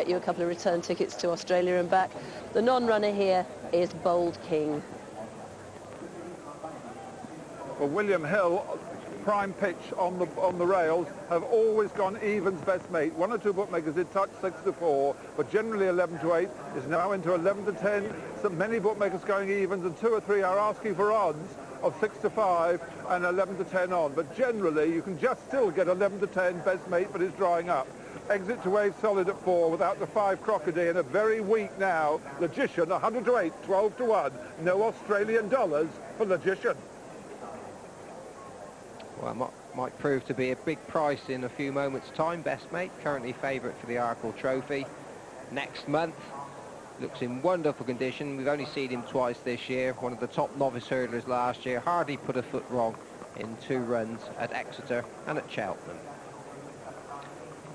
get you a couple of return tickets to Australia and back. The non-runner here is Bold King. Well, William Hill, prime pitch on the rails, have always gone evens best mate. One or two bookmakers did touch 6-4, but generally 11-8 is now into 11-10. So many bookmakers going evens, and 2 or 3 are asking for odds of 6-5 and 11-10 on. But generally, you can just still get 11-10 best mate, but it's drying up. Exit to wave solid at 4 without the 5 Crocodile, and a very weak now Logician 100-8, 12-1. No Australian dollars for Logician. Well, might prove to be a big price in a few moments' time. Best mate, currently favourite for the Arkle Trophy next month. Looks in wonderful condition. We've only seen him twice this year. One of the top novice hurdlers last year. Hardly put a foot wrong in 2 runs at Exeter and at Cheltenham.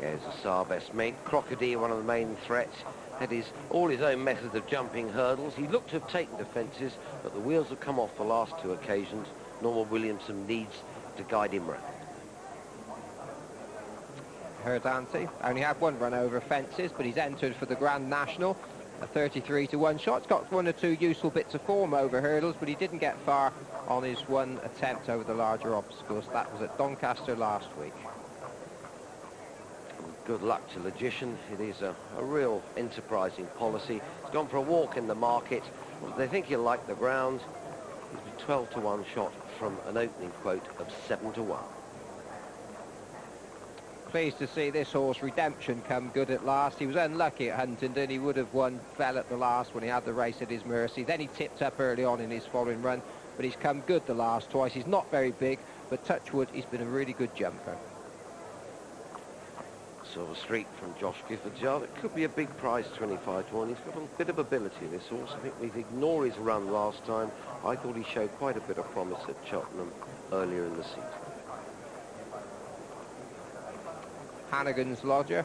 Yeah, he's a star best mate. Crocodile, one of the main threats. Had all his own methods of jumping hurdles. He looked to have taken defences, but the wheels have come off the last 2 occasions. Norman Williamson needs to guide him round. Herdante only had 1 run over fences, but he's entered for the Grand National, a 33-1 shot. He's got 1 or 2 useful bits of form over hurdles, but he didn't get far on his 1 attempt over the larger obstacles. That was at Doncaster last week. Good luck to Logician. It is a real enterprising policy. He's gone for a walk in the market. They think he'll like the ground. He's a 12-1 shot from an opening quote of 7-1. Pleased to see this horse Redemption come good at last. He was unlucky at Huntingdon. He would have won, fell at the last when he had the race at his mercy. Then he tipped up early on in his following run, but he's come good the last twice. He's not very big, but touch wood, he's been a really good jumper. Silver Street from Josh Gifford's yard. It could be a big prize, 25-1. He's got a bit of ability, this horse. I think we ignore his run last time. I thought he showed quite a bit of promise at Cheltenham earlier in the season. Hannigan's Lodger,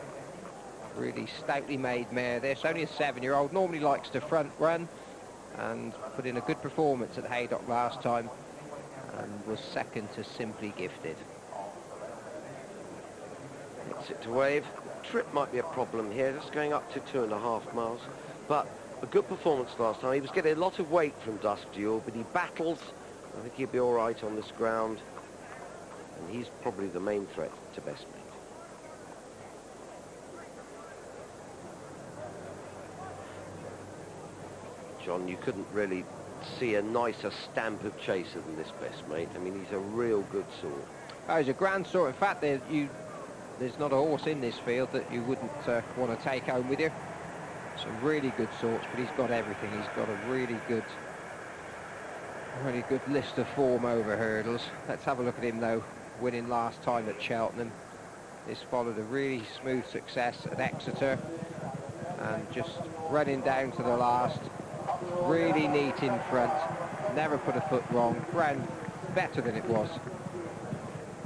really stoutly made mare this. Only a 7-year-old, normally likes to front run and put in a good performance at Haydock last time and was second to Simply Gifted. Exit to wave. Trip might be a problem here, just going up to 2.5 miles, but a good performance last time. He was getting a lot of weight from Dusk Duel, but he battles. I think he'll be all right on this ground, and he's probably the main threat to best mate. John, you couldn't really see a nicer stamp of chaser than this best mate. I mean, he's a real good sort. Oh, he's a grand sort. In fact, there's not a horse in this field that you wouldn't want to take home with you. Some really good sorts, but he's got everything. He's got a really good list of form over hurdles. Let's have a look at him, though, winning last time at Cheltenham. This followed a really smooth success at Exeter, and just running down to the last. Really neat in front, never put a foot wrong, ran better than it was.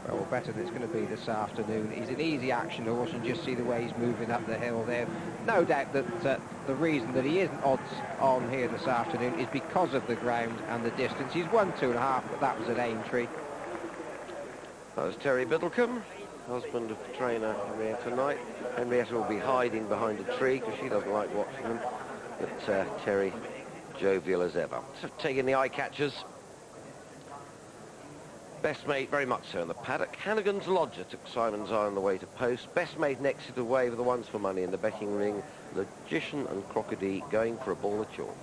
Well, better than it's going to be this afternoon. He's an easy action horse, and just see the way he's moving up the hill there. No doubt that the reason that he isn't odds on here this afternoon is because of the ground and the distance. He's won 2.5, but that was at Aintree. That was Terry Biddlecombe, husband of trainer Henrietta Knight. Henrietta will be hiding behind a tree because she doesn't like watching him. But Terry, jovial as ever. So taking the eye catchers. Best mate very much so in the paddock. Hannigan's Lodger took Simon's eye on the way to post. Best mate next to the wave of the ones for money in the betting ring. Logician and Crocodile going for a ball of chalk.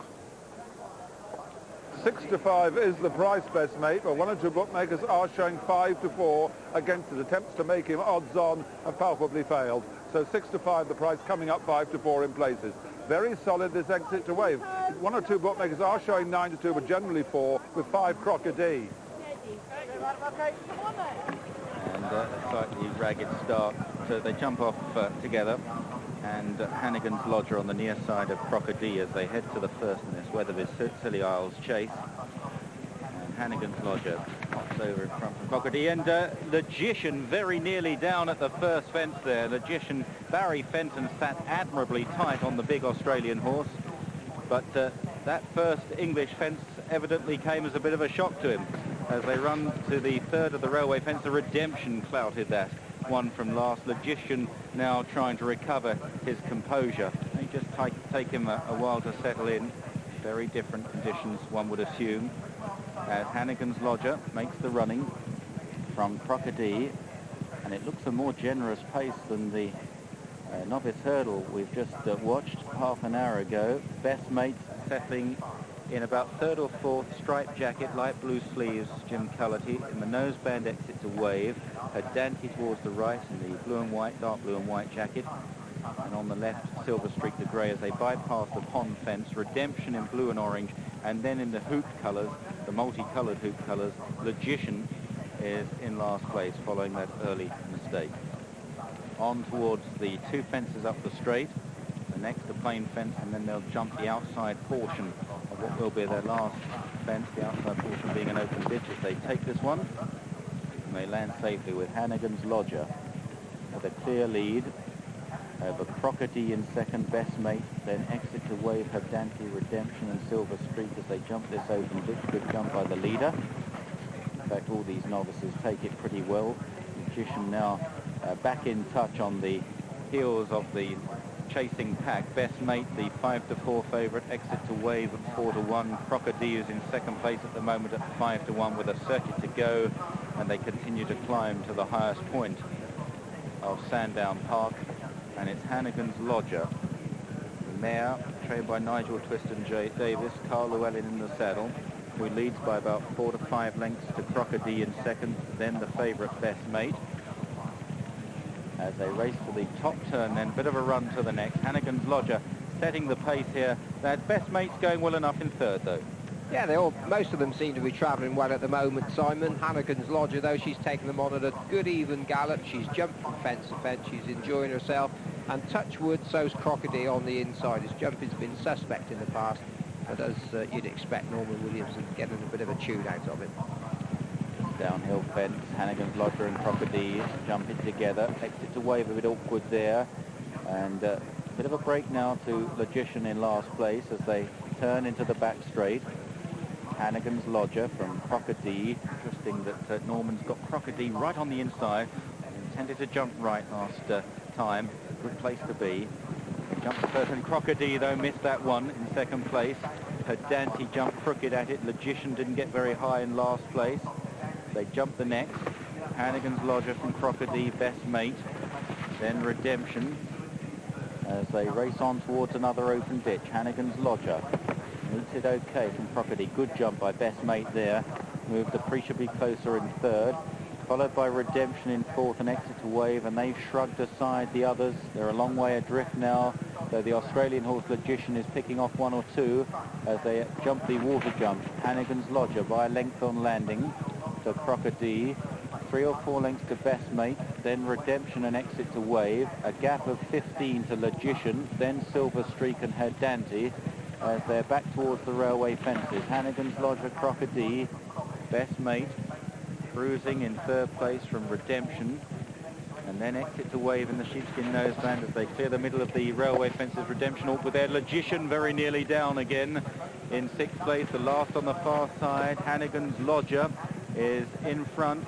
6-5 is the price, best mate, but 1 or 2 bookmakers are showing 5-4 against his attempts to make him odds on and palpably failed. So 6-5 the price, coming up 5-4 in places. Very solid this exit to wave. 1 or 2 bookmakers are showing 9-2, but generally 4 with 5 Crocodile. And a slightly ragged start, so they jump off together, and Hannigan's Lodger on the near side of Crocodile as they head to the first in this Weatherby's Scilly Isles chase. And Hannigan's Lodger pops over in front from Crocodile, and Logician very nearly down at the first fence there. Logician, Barry Fenton sat admirably tight on the big Australian horse, but that first English fence evidently came as a bit of a shock to him. As they run to the third of the railway fence, the Redemption clouted that. one from last. Logician now trying to recover his composure. It just take him a while to settle in. Very different conditions, one would assume, as Hannigan's Lodger makes the running from Crocodile, and it looks a more generous pace than the novice hurdle we've just watched half an hour ago. Best Mate settling in about third or fourth, striped jacket, light blue sleeves, Jim Cullity. In the noseband exit to Wave, her Dante towards the right in the blue and white, dark blue and white jacket. And on the left, Silver Streak the grey as they bypass the pond fence. Redemption in blue and orange, and then in the hooped colours, the multicoloured hooped colours, Logician is in last place following that early mistake. On towards the two fences up the straight, the next the plain fence, and then they'll jump the outside portion of what will be their last fence, the outside portion being an open ditch as they take this one. And they land safely with Hannigan's Lodger with a clear lead over Crocodile in second, Best Mate, then Exit to Wave, have Dante, Redemption and Silver Streak as they jump this open ditch. Good jump by the leader. In fact, all these novices take it pretty well. Magician now back in touch on the heels of the chasing pack. Best Mate, the 5-4 favourite. Exit to Wave at 4-1. Crocodile is in second place at the moment at 5-1 with a circuit to go, and they continue to climb to the highest point of Sandown Park. And it's Hannigan's Lodger, the mare, trained by Nigel Twiston Davis, Carl Llewellyn in the saddle, who leads by about 4 to 5 lengths to Crocodile in second, then the favourite Best Mate. As they race for the top turn, then a bit of a run to the next. Hannigan's Lodger setting the pace here. That Best Mate's going well enough in third, though. Yeah, most of them seem to be travelling well at the moment, Simon. Hannigan's Lodger, though, she's taken them on at a good even gallop. She's jumped from fence to fence. She's enjoying herself. And touch wood, so's Crocodile on the inside. His jumping's been suspect in the past, but as you'd expect, Norman Williamson getting a bit of a tune out of it. Downhill fence, Hannigan's Lodger and Crocodile jumping together. Exit to Wave a bit awkward there, and a bit of a break now to Logician in last place as they turn into the back straight. Hannigan's Lodger from Crocodile. Interesting that Norman's got Crocodile right on the inside. Intended to jump right last time. Good place to be. Jumped the first, and Crocodile, though, missed that one in second place. Her Dante jumped crooked at it. Logician didn't get very high in last place. They jumped the next. Hannigan's Lodger from Crocodile, Best Mate. Then Redemption as they race on towards another open ditch. Hannigan's Lodger meets it okay from Crocodile. Good jump by Best Mate there. Moved appreciably closer in third. Followed by Redemption in fourth and Exit to Wave, and they've shrugged aside the others. They're a long way adrift now, though the Australian horse Logician is picking off one or two as they jump the water jump. Hannigan's Lodger by a length on landing to Crocodile. 3 or 4 lengths to Best Mate, then Redemption and Exit to Wave. A gap of 15 to Logician, then Silver Streak and Her Dante as they're back towards the railway fences. Hannigan's Lodger, Crocodile, Best Mate, cruising in third place from Redemption, and then Exit to Wave in the sheepskin noseband as they clear the middle of the railway fences. Redemption awkward there. Logician very nearly down again in sixth place, the last on the far side. Hannigan's Lodger is in front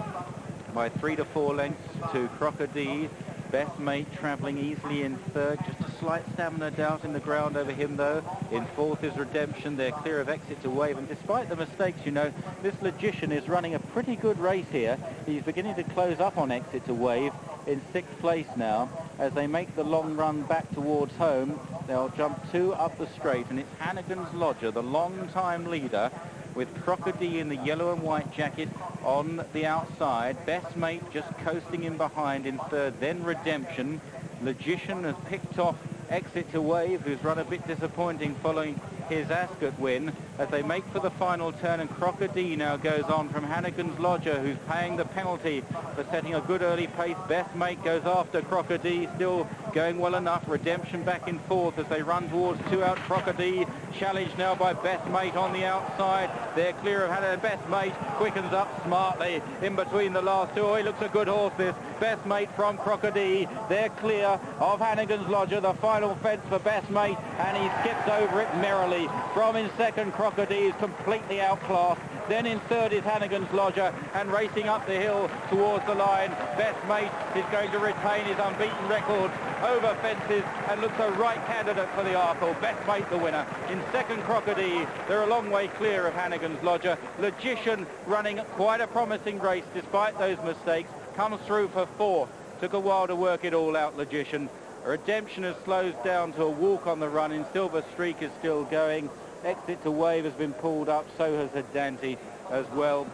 by 3 to 4 lengths to Crocodile. Best Mate travelling easily in third, just a slight stamina doubt in the ground over him though. In fourth is Redemption. They're clear of Exit to Wave, and despite the mistakes, you know, this Logician is running a pretty good race here. He's beginning to close up on Exit to Wave in sixth place now as they make the long run back towards home. They'll jump 2 up the straight, and it's Hannigan's Lodger, the long-time leader, with Crocodile in the yellow and white jacket on the outside. Best Mate just coasting in behind in third, then Redemption. Logician has picked off Exit to Wave, who's run a bit disappointing following his Ascot win, as they make for the final turn, and Crocodile now goes on from Hannigan's Lodger, who's paying the penalty for setting a good early pace. Best Mate goes after Crocodile, still going well enough. Redemption back in fourth as they run towards 2 out. Crocodile challenged now by Best Mate on the outside. They're clear of Hannigan's. Best Mate quickens up smartly in between the last two. Oh, he looks a good horse, this. Best Mate from Crocodile. They're clear of Hannigan's Lodger, the final fence for Best Mate, and he skips over it merrily. From in second, Crocodile is completely outclassed. Then in third is Hannigan's Lodger, and racing up the hill towards the line, Best Mate is going to retain his unbeaten record over fences and looks a right candidate for the Arkle. Best Mate the winner. In second, Crocodile. They're a long way clear of Hannigan's Lodger. Logician running quite a promising race despite those mistakes. Comes through for fourth. Took a while to work it all out, Logician. Redemption has slowed down to a walk on the run. In Silver Streak is still going. Exit to Wave has been pulled up. So has Dante as well.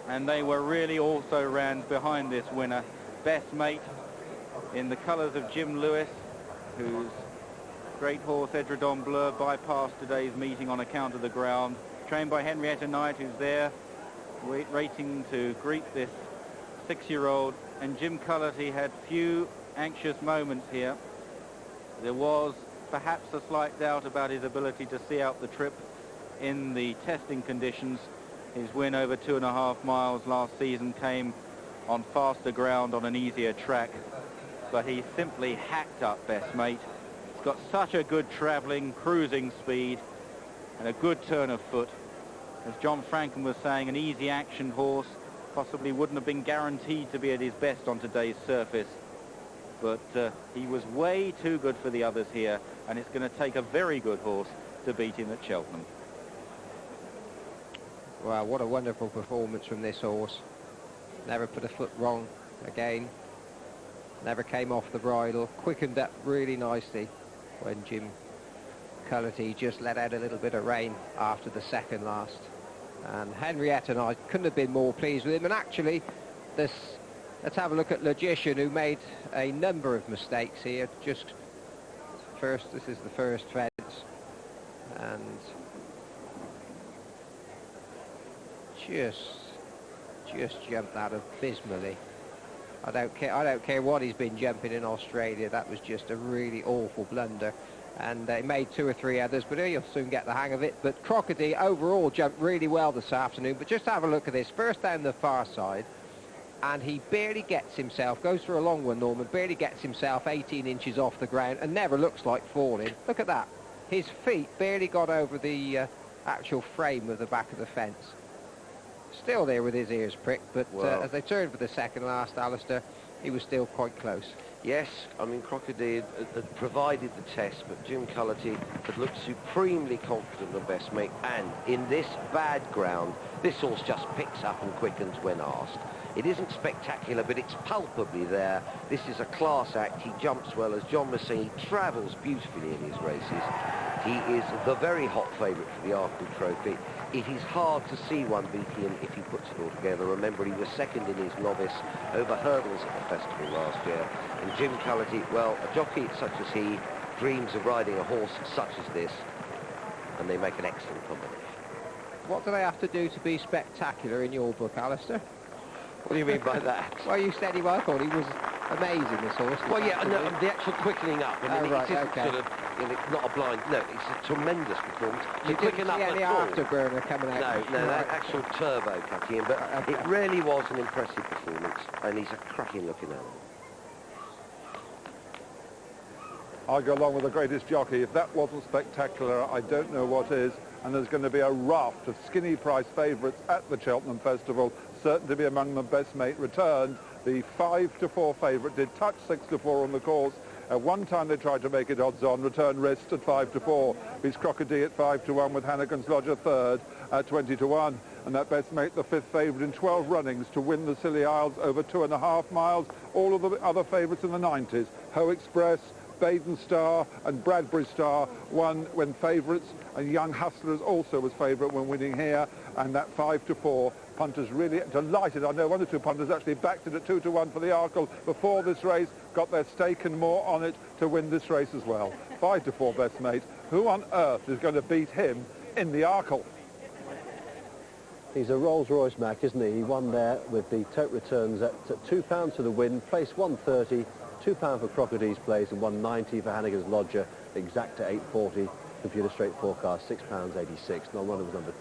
And they were really also ran behind this winner. Best Mate in the colours of Jim Lewis, whose great horse Edredon Bleu bypassed today's meeting on account of the ground. Trained by Henrietta Knight, who's there waiting to greet this 6-year-old. And Jim Cullity had few anxious moments here. There was perhaps a slight doubt about his ability to see out the trip in the testing conditions. His win over 2.5 miles last season came on faster ground on an easier track, but he simply hacked up Best Mate. He's got such a good travelling, cruising speed and a good turn of foot. As John Franken was saying, an easy action horse possibly wouldn't have been guaranteed to be at his best on today's surface, but he was way too good for the others here, and it's going to take a very good horse to beat him at Cheltenham. Wow, what a wonderful performance from this horse. Never put a foot wrong again. Never came off the bridle. Quickened up really nicely when Jim Cullity just let out a little bit of rain after the second last. And Henrietta and I couldn't have been more pleased with him. And actually, let's have a look at Logician, who made a number of mistakes here. This is the first fence. And just jumped out abysmally. I don't care what he's been jumping in Australia. That was just a really awful blunder. And he made 2 or 3 others, but he'll soon get the hang of it. But Crocodile overall jumped really well this afternoon. But just have a look at this. First down the far side, and he barely gets himself, goes for a long one, Norman, barely gets himself 18 inches off the ground and never looks like falling. Look at that. His feet barely got over the actual frame of the back of the fence. Still there with his ears pricked, but as they turned for the second last, Alistair, he was still quite close. Yes, I mean, Crocodile had provided the test, but Jim Cullity had looked supremely confident of Best Mate, and in this bad ground, this horse just picks up and quickens when asked. It isn't spectacular, but it's palpably there. This is a class act. He jumps well. As John was saying, he travels beautifully in his races. He is the very hot favourite for the Arkle Trophy. It is hard to see one beating him if he puts it all together. Remember, he was second in his novice over hurdles at the festival last year. And Jim Cullity, well, a jockey such as he dreams of riding a horse such as this, and they make an excellent combination. What do they have to do to be spectacular in your book, Alistair? What do you mean by that? Well, you said he was. I thought he was amazing, this horse. Well, yeah, no, the actual quickening up. I mean, right, it isn't okay. sort of, you know, not a blind. No, it's a tremendous performance. You didn't see any afterburner coming out? No, that actual turbo cutting in. But it really was an impressive performance, and he's a cracking looking animal. I'll go along with the greatest jockey. If that wasn't spectacular, I don't know what is. And there's going to be a raft of skinny price favourites at the Cheltenham Festival, certain to be among them. Best Mate returned. The 5-4 favourite did touch 6-4 on the course. At one time they tried to make it odds on, return wrist at 5-4. Beats Crocodile at 5-1 with Hannigan's Lodger third at 20-1. And that Best Mate the 5th favourite in 12 runnings to win the Scilly Isles over 2.5 miles. All of the other favourites in the 90s. Ho Express, Baden Star and Bradbury Star won when favourites, and Young Hustlers also was favourite when winning here. And that 5-4, punters really delighted. I know 1 or 2 punters actually backed it at 2-1 for the Arkle before this race, got their stake and more on it to win this race as well. 5-4 Best Mate. Who on earth is going to beat him in the Arkle? He's a Rolls-Royce Mac, isn't he? He won there with the tote returns at £2 to the win, place 130. £2 for Crocodile's place and £1.90 for Hannigan's Lodger, exact to 8.40. Computer straight forecast, £6.86. Non-runner was number 2.